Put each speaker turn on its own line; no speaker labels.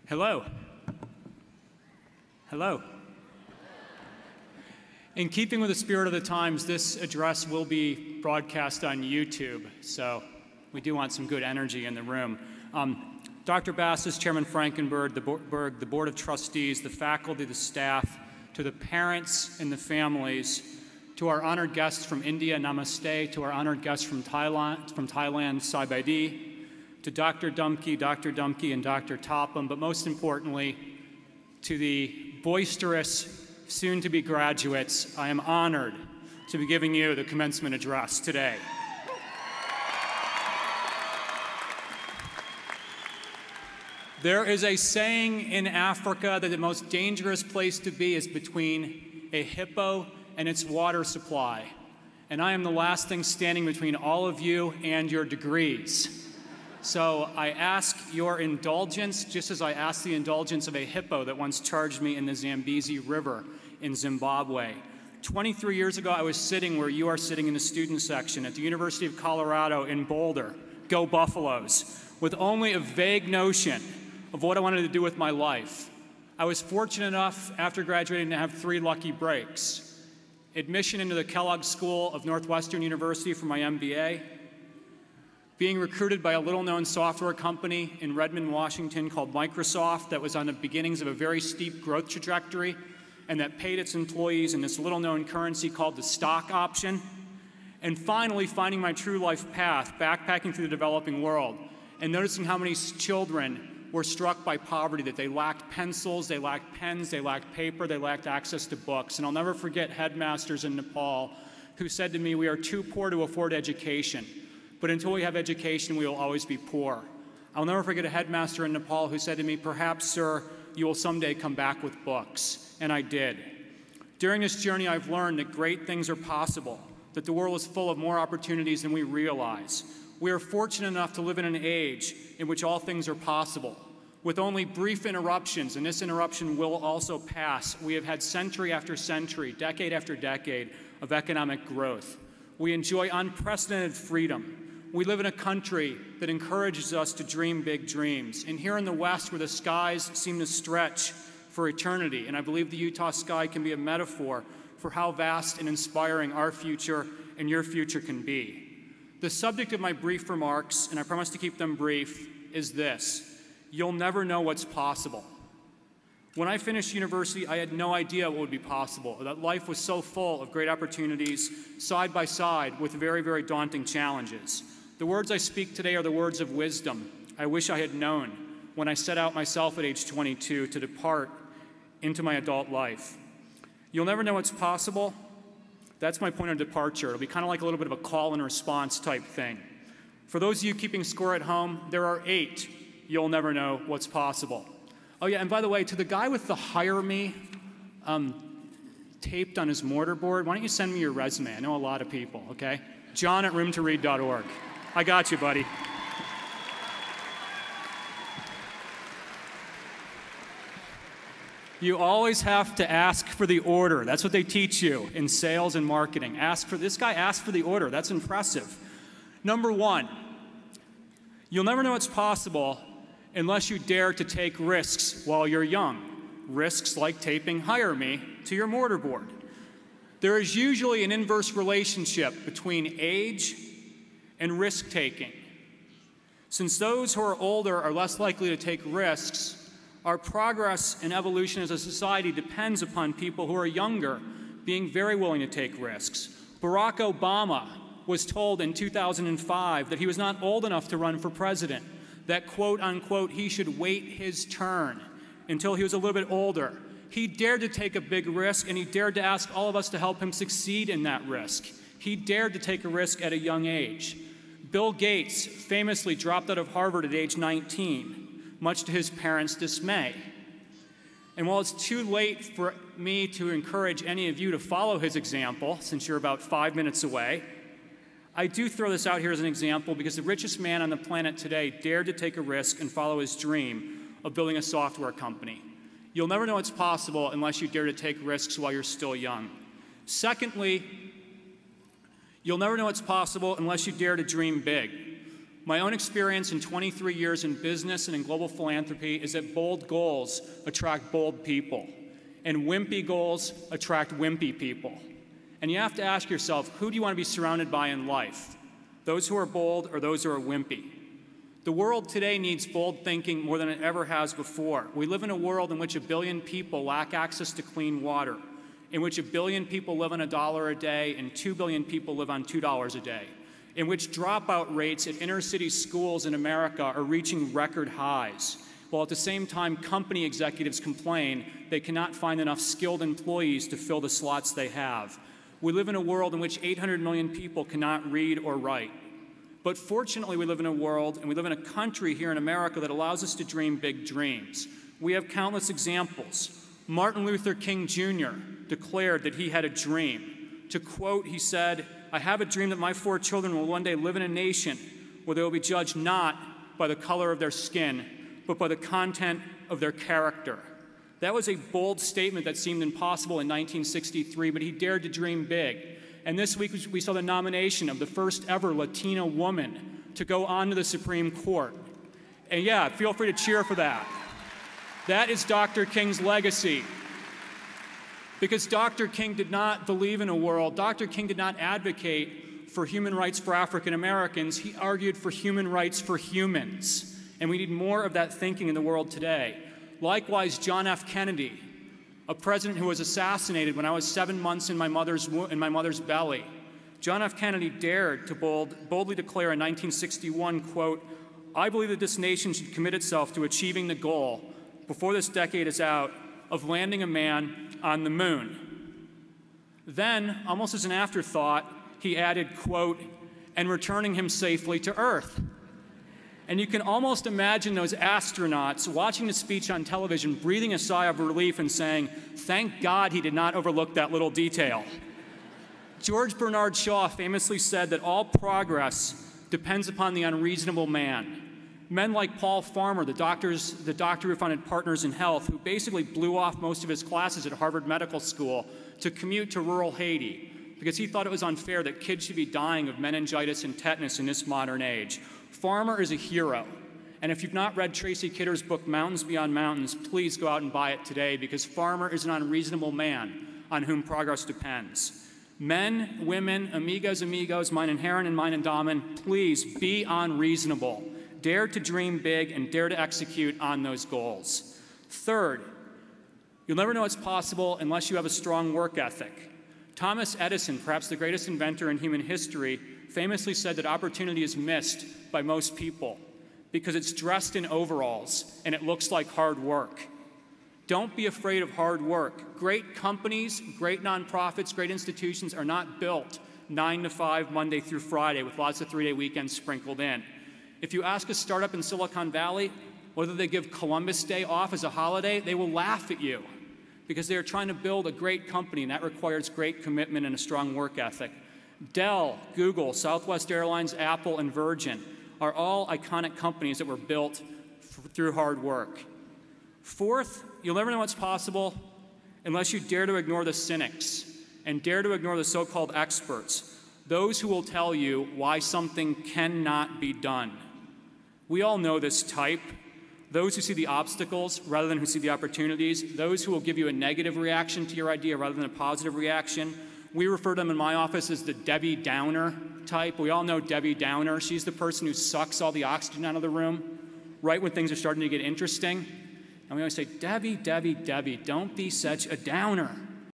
Hello. Hello. In keeping with the spirit of the times, this address will be broadcast on YouTube, so we do want some good energy in the room. Dr. Bassis, Chairman Frankenberg, the Board of Trustees, the faculty, the staff, to the parents and the families, to our honored guests from India, namaste, to our honored guests from Thailand, Sai Bai Di, to Dr. Dumke, and Dr. Topham, but most importantly, to the boisterous, soon-to-be graduates, I am honored to be giving you the commencement address today. There is a saying in Africa that the most dangerous place to be is between a hippo and its water supply. And I am the last thing standing between all of you and your degrees. So I ask your indulgence, just as I ask the indulgence of a hippo that once charged me in the Zambezi River in Zimbabwe. 23 years ago, I was sitting where you are sitting in the student section at the University of Colorado in Boulder, go Buffaloes, with only a vague notion of what I wanted to do with my life. I was fortunate enough, after graduating, to have 3 lucky breaks. Admission into the Kellogg School of Northwestern University for my MBA, being recruited by a little-known software company in Redmond, Washington called Microsoft that was on the beginnings of a very steep growth trajectory and that paid its employees in this little-known currency called the stock option, and finally finding my true life path, backpacking through the developing world and noticing how many children were struck by poverty, that they lacked pencils, they lacked pens, they lacked paper, they lacked access to books. And I'll never forget headmasters in Nepal who said to me, "We are too poor to afford education, but until we have education, we will always be poor." I'll never forget a headmaster in Nepal who said to me, "Perhaps, sir, you will someday come back with books." And I did. During this journey, I've learned that great things are possible, that the world is full of more opportunities than we realize. We are fortunate enough to live in an age in which all things are possible. With only brief interruptions, and this interruption will also pass, we have had century after century, decade after decade of economic growth. We enjoy unprecedented freedom. We live in a country that encourages us to dream big dreams. And here in the West, where the skies seem to stretch for eternity, and I believe the Utah sky can be a metaphor for how vast and inspiring our future and your future can be. The subject of my brief remarks, and I promise to keep them brief, is this: you'll never know what's possible. When I finished university, I had no idea what would be possible, that life was so full of great opportunities, side by side with very, very daunting challenges. The words I speak today are the words of wisdom I wish I had known when I set out myself at age 22 to depart into my adult life. You'll never know what's possible. That's my point of departure. It'll be kind of like a little bit of a call and response type thing. For those of you keeping score at home, there are 8. You'll never know what's possible. Oh yeah, and by the way, to the guy with the "hire me" taped on his mortar board, why don't you send me your resume? I know a lot of people, okay? John@roomtoread.org. I got you, buddy. You always have to ask for the order. That's what they teach you in sales and marketing. This guy asked for the order. That's impressive. Number 1, you'll never know what's possible unless you dare to take risks while you're young. Risks like taping "hire me" to your mortar board. There is usually an inverse relationship between age and risk-taking. Since those who are older are less likely to take risks, our progress and evolution as a society depends upon people who are younger being very willing to take risks. Barack Obama was told in 2005 that he was not old enough to run for president, that, quote unquote, he should wait his turn until he was a little bit older. He dared to take a big risk, and he dared to ask all of us to help him succeed in that risk. He dared to take a risk at a young age. Bill Gates famously dropped out of Harvard at age 19, much to his parents' dismay. And while it's too late for me to encourage any of you to follow his example, since you're about 5 minutes away, I do throw this out here as an example because the richest man on the planet today dared to take a risk and follow his dream of building a software company. You'll never know what's possible unless you dare to take risks while you're still young. Secondly, you'll never know what's possible unless you dare to dream big. My own experience in 23 years in business and in global philanthropy is that bold goals attract bold people, and wimpy goals attract wimpy people. And you have to ask yourself, who do you want to be surrounded by in life? Those who are bold or those who are wimpy? The world today needs bold thinking more than it ever has before. We live in a world in which 1 billion people lack access to clean water, in which 1 billion people live on $1 a day and 2 billion people live on $2 a day, in which dropout rates at inner city schools in America are reaching record highs, while at the same time company executives complain they cannot find enough skilled employees to fill the slots they have. We live in a world in which 800 million people cannot read or write. But fortunately, we live in a world and we live in a country here in America that allows us to dream big dreams. We have countless examples. Martin Luther King Jr. declared that he had a dream. To quote, he said, "I have a dream that my 4 children will one day live in a nation where they will be judged not by the color of their skin, but by the content of their character." That was a bold statement that seemed impossible in 1963, but he dared to dream big. And this week we saw the nomination of the first ever Latina woman to go on to the Supreme Court. And yeah, feel free to cheer for that. That is Dr. King's legacy. Because Dr. King did not believe in a world, Dr. King did not advocate for human rights for African Americans, he argued for human rights for humans. And we need more of that thinking in the world today. Likewise, John F. Kennedy, a president who was assassinated when I was 7 months in my mother's belly. John F. Kennedy dared to boldly declare in 1961, quote, "I believe that this nation should commit itself to achieving the goal, before this decade is out, of landing a man on the moon." Then, almost as an afterthought, he added, quote, "and returning him safely to Earth." And you can almost imagine those astronauts watching the speech on television, breathing a sigh of relief and saying, "Thank God he did not overlook that little detail." George Bernard Shaw famously said that all progress depends upon the unreasonable man. Men like Paul Farmer, the doctor who founded Partners in Health, who basically blew off most of his classes at Harvard Medical School to commute to rural Haiti because he thought it was unfair that kids should be dying of meningitis and tetanus in this modern age. Farmer is a hero. And if you've not read Tracy Kidder's book, Mountains Beyond Mountains, please go out and buy it today, because Farmer is an unreasonable man on whom progress depends. Men, women, amigas, amigos, mine and Heron and mine and Damen, please be unreasonable. Dare to dream big and dare to execute on those goals. Third, you'll never know what's possible unless you have a strong work ethic. Thomas Edison, perhaps the greatest inventor in human history, famously said that opportunity is missed by most people because it's dressed in overalls and it looks like hard work. Don't be afraid of hard work. Great companies, great nonprofits, great institutions are not built 9 to 5, Monday through Friday, with lots of 3-day weekends sprinkled in. If you ask a startup in Silicon Valley whether they give Columbus Day off as a holiday, they will laugh at you because they are trying to build a great company, and that requires great commitment and a strong work ethic. Dell, Google, Southwest Airlines, Apple, and Virgin are all iconic companies that were built through hard work. Fourth, you'll never know what's possible unless you dare to ignore the cynics and dare to ignore the so-called experts, those who will tell you why something cannot be done. We all know this type. Those who see the obstacles rather than who see the opportunities, those who will give you a negative reaction to your idea rather than a positive reaction. We refer to them in my office as the Debbie Downer type. We all know Debbie Downer. She's the person who sucks all the oxygen out of the room right when things are starting to get interesting. And we always say, Debbie, Debbie, Debbie, don't be such a downer.